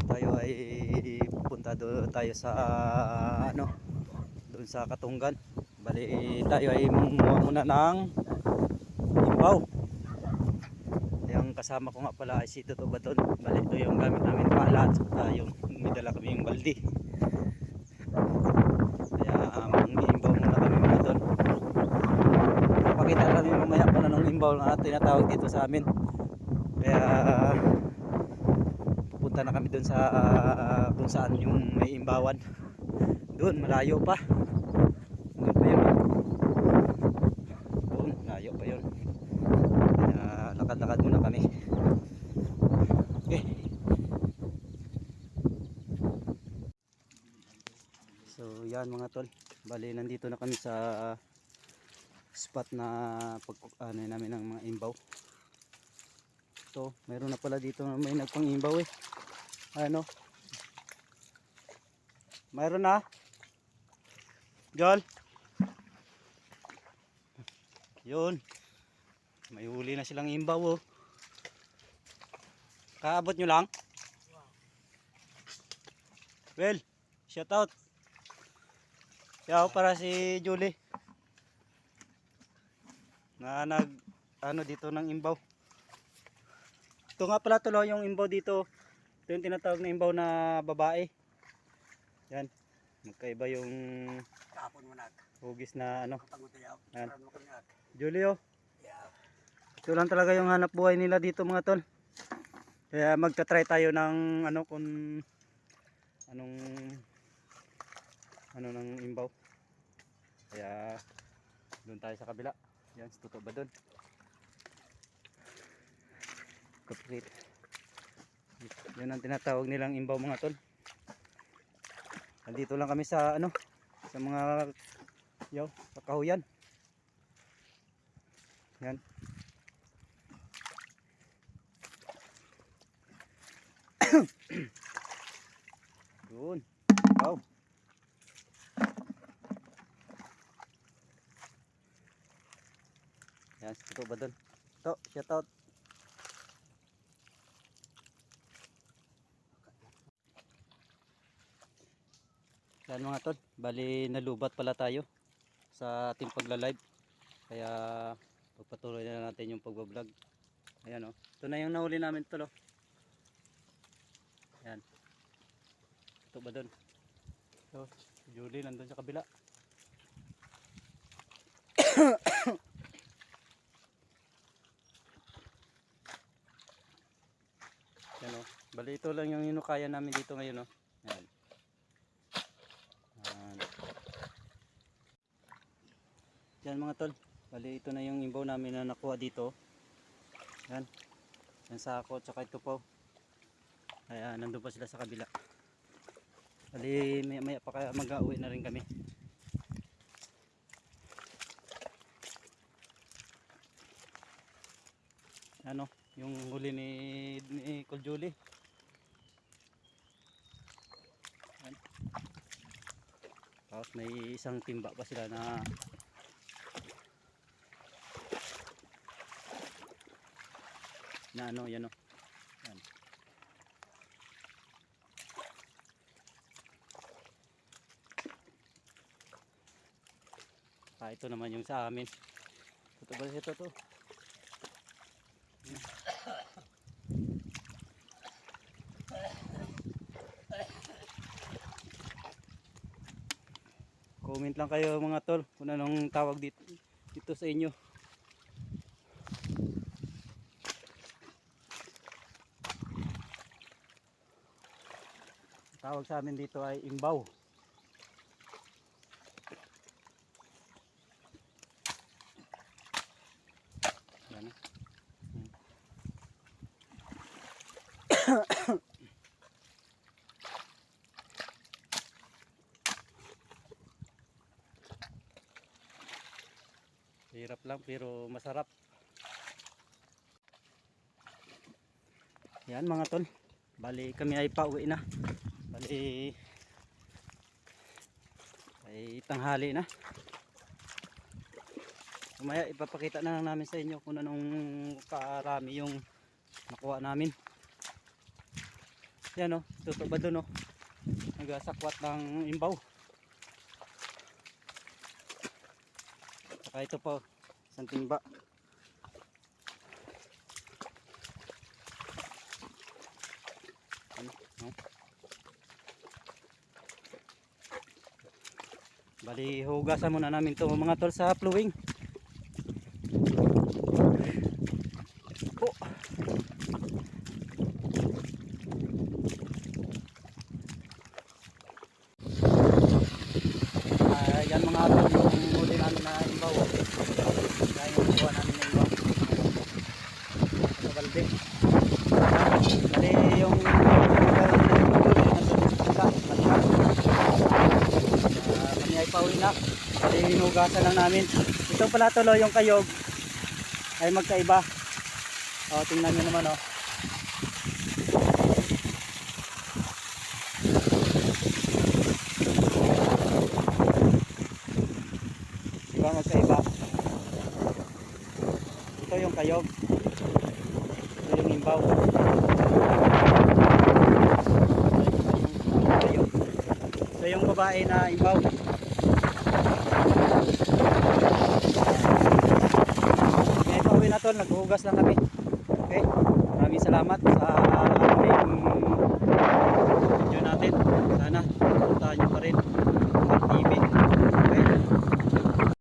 tayo ay pupunta tayo sa doon sa Katunggan. Bali tayo ay mangunguha muna ng imbaw. Yung kasama ko nga pala ay si Toto Baton. Bali ito yung gamit namin pala at yung may dala kami yung balde. Kaya manginimbaw muna kami mga tol. Pakita kami mamaya kung anong imbaw na tinatawag dito sa amin. Kaya pupunta na kami doon sa kung saan yung may imbawan. Doon malayo pa. Doon pa yun. Doon malayo pa yun. Kaya lakad-lakad muna kami. Okay. So yan mga tol. Bali nandito na kami sa spot na namin ng mga imbaw. So, mayroon na pala dito na may nagpang-imbaw eh. Ano? Mayroon na? Jol? Yun. May huli na silang imbaw oh. Kaabot nyo lang? Well, shout out. Yaw para si Julie. Na dito ng imbaw. Ito nga pala tuloy yung imbaw dito. Ito yung tinatawag na imbaw na babae. Yan. Magkaiba yung hugis na ano. Yan. Julio. Ito lang talaga yung hanap buhay nila dito mga tol. Kaya magta-try tayo ng ano kung anong ng imbaw. Kaya doon tayo sa kabila. Yan, Toto ba doon? Kapit. Yan ang tinatawag nilang imbaw mga tol. Nandito lang kami sa sa mga sa kahuyan. Yan. Doon. Wow. Yan, Toto ba doon? To, shout out. Yan mga tol, bali nalubat pala tayo sa ating pagla-live. Kaya pagpatuloy na natin yung pagbablog. Ayan oh. Ito na yung nahuli namin tol oh. Ayan. Ito ba doon? So, Julie nandun sa kabila. Ayan oh. Bali ito lang yung hinukaya namin dito ngayon oh. Ayan. Yan mga tol, bali ito na yung imbaw namin na nakuha dito. Yan, yan sako tsaka ito po. Kaya nandun pa sila sa kabila. Bali maya pa kaya mag-uwi na rin kami. Ano, yung huli ni Kuljuli. Yan. Tapos may isang timba pa sila na yan o. Yan. Ito naman yung sa amin. Ito ba ito? Comment lang kayo mga tol kung anong tawag dito sa inyo. Tawag sa amin dito ay imbaw. Yan. Hirap lang pero masarap. Yan mga tol. Bali kami ay pauwi na. Bali ay tanghali na. Mamaya ipapakita na lang namin sa inyo kung anong karami yung nakuha namin. Yan o, tuto ba dun o. Nagasakwat ng imbaw. Saka ito po, isang timba. No? Bali, hugasan muna namin to mga tol sa flowing. Oh. Yan mga tol, yung huli namin na imbaw. Yan yung kuha namin na imbaw. Sa balde. Bali, yung kami ay pauwi na. Bali, hinugasan lang namin. Ito pala tuloy yung kayog ay magkaiba. O, tingnan nyo naman o. Diba magkaiba? Ito yung kayog. Ito yung imbaw. Ito yung babae na imbaw. Okay, pauwi na tol. Naghuhugas lang kami. Okay. Maraming salamat sa ating video natin. Sana puntahan nyo pa rin.